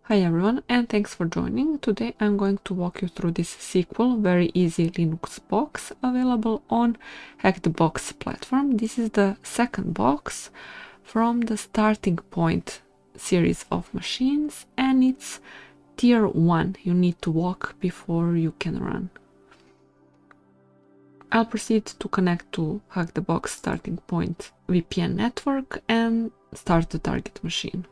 Hi everyone, and thanks for joining. Today I'm going to walk you through this SQL very easy Linux box available on HTB platform. This is the second box from the Starting Point series of machines, and it's tier 1. You need to walk before you can run. I'll proceed to connect to HTB Starting Point VPN network and start the target machine.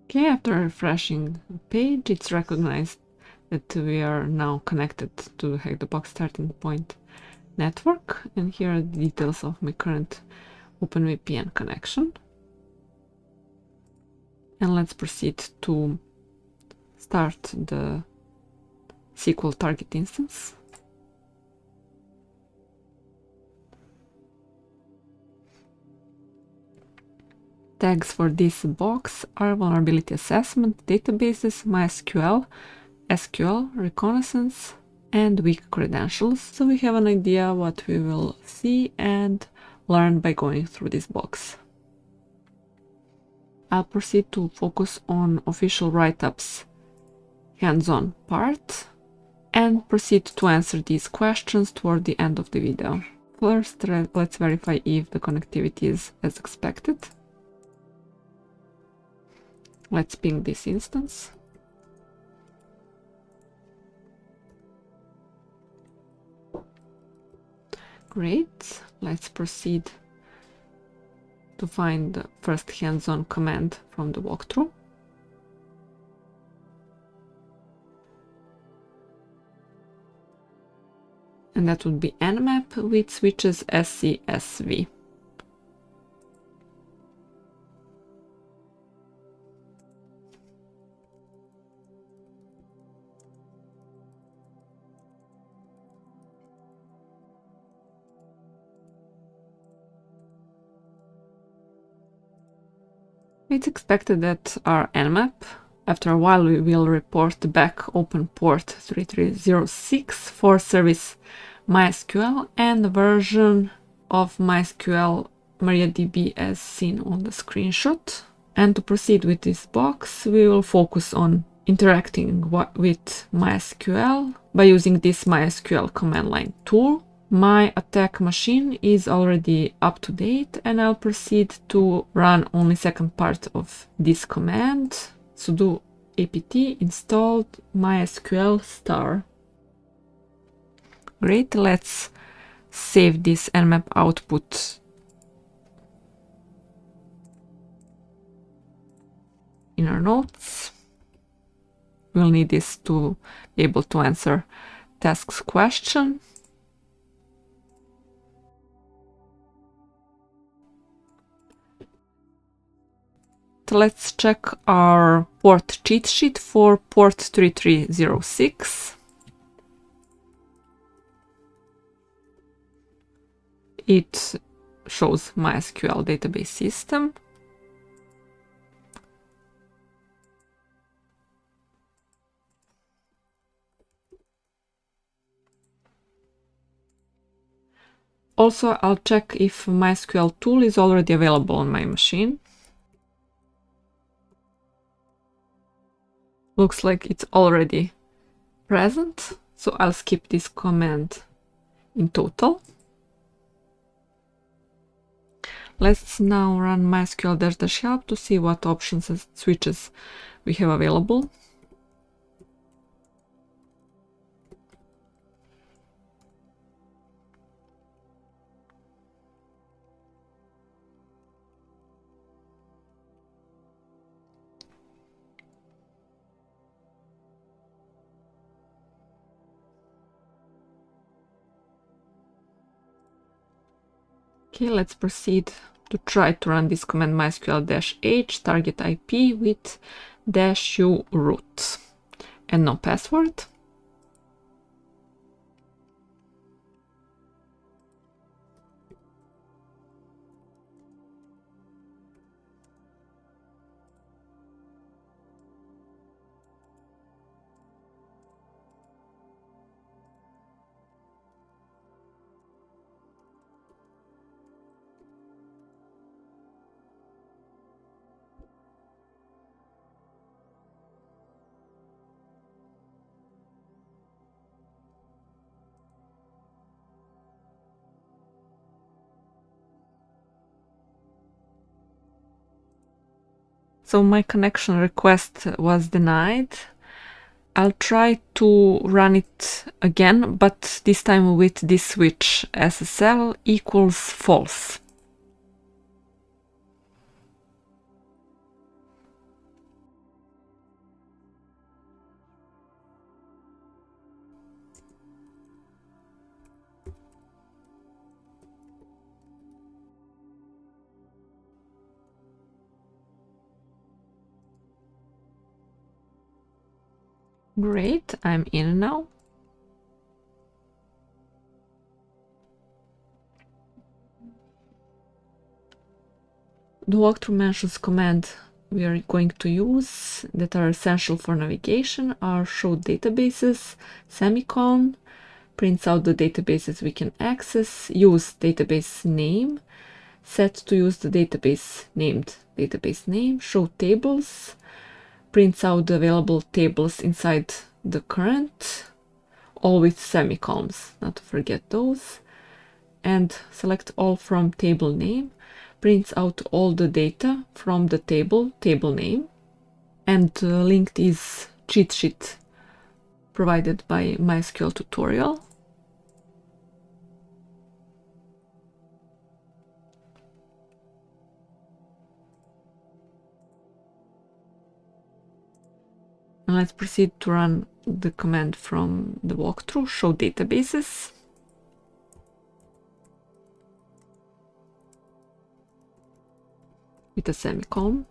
Okay, after refreshing the page, it's recognized that we are now connected to the HTB Starting Point network, and here are the details of my current OpenVPN connection. And let's proceed to start the SQL target instance. Tags for this box are vulnerability assessment, databases, MySQL, SQL, reconnaissance, and weak credentials. So we have an idea what we will see and learn by going through this box. I'll proceed to focus on official write-ups hands-on part and proceed to answer these questions toward the end of the video. First, let's verify if the connectivity is as expected. Let's ping this instance. Great. Let's proceed to find the first hands-on command from the walkthrough. And that would be nmap with switches SCSV. It's expected that our nmap, after a while, we will report back open port 3306 for service MySQL and the version of MySQL MariaDB as seen on the screenshot. And to proceed with this box, we will focus on interacting with MySQL by using this MySQL command line tool. My attack machine is already up to date, and I'll proceed to run only second part of this command, sudo apt installed mysql star. Great, let's save this nmap output in our notes. We'll need this to be able to answer tasks question. Let's check our port cheat sheet for port 3306. It shows MySQL database system. Also, I'll check if MySQL tool is already available on my machine. Looks like it's already present, so I'll skip this command in total. Let's now run mysql -help to see what options and switches we have available. Okay, let's proceed to try to run this command mysql-h target IP with -u root and no password. So my connection request was denied. I'll try to run it again, but this time with this switch SSL equals false. Great, I'm in now. The walkthrough mentions command we are going to use that are essential for navigation are show databases, semicolon, prints out the databases we can access, use database name, set to use the database named database name, show tables, prints out the available tables inside the current, all with semicolons, not to forget those, and select all from table name, prints out all the data from the table name, and linked is cheat sheet provided by MySQL tutorial. And let's proceed to run the command from the walkthrough, show databases. With a semicolon.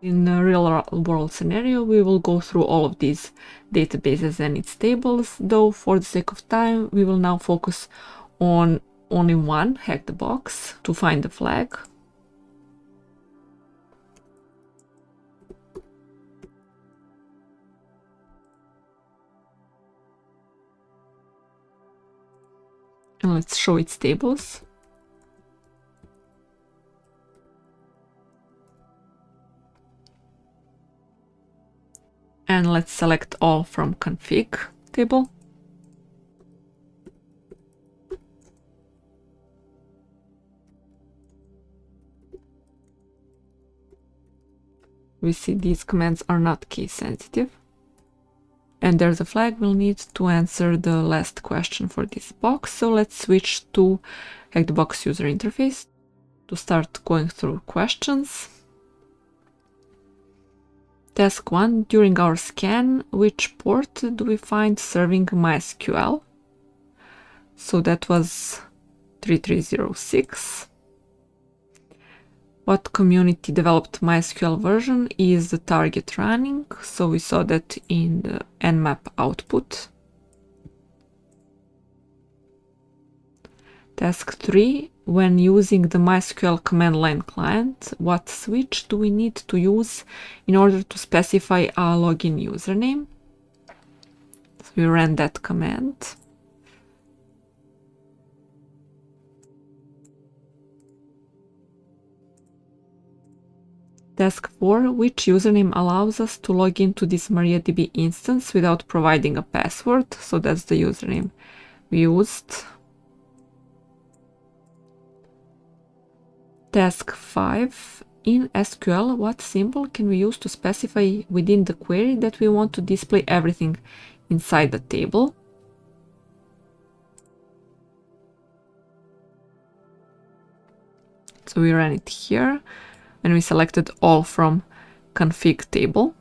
In a real world scenario, we will go through all of these databases and its tables, though for the sake of time, we will now focus on only one, hack the box, to find the flag. And let's show its tables. And let's select all from config table. We see these commands are not case sensitive. And there's a flag we'll need to answer the last question for this box. So let's switch to hack the box user interface to start going through questions. Task 1, during our scan, which port do we find serving MySQL? So that was 3306. What community developed MySQL version is the target running? So we saw that in the nmap output. Task 3, when using the MySQL command line client, what switch do we need to use in order to specify a login username? So we ran that command. Task 4, which username allows us to log into this MariaDB instance without providing a password? So that's the username we used. Task 5, in SQL, what symbol can we use to specify within the query that we want to display everything inside the table? So we ran it here. And we selected all from config table.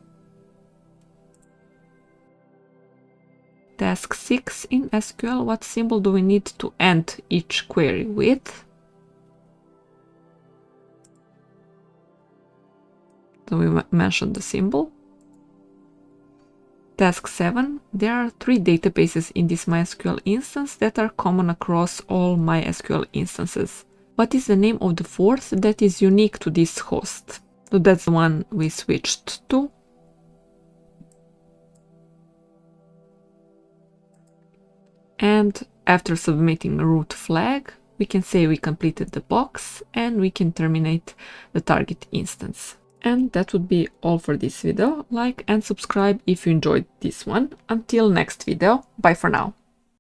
Task 6 in SQL, what symbol do we need to end each query with? So we mentioned the symbol. Task 7, there are 3 databases in this MySQL instance that are common across all MySQL instances. What is the name of the 4th that is unique to this host? So that's the one we switched to. And after submitting a root flag, we can say we completed the box and we can terminate the target instance. And that would be all for this video. Like and subscribe if you enjoyed this one. Until next video, bye for now.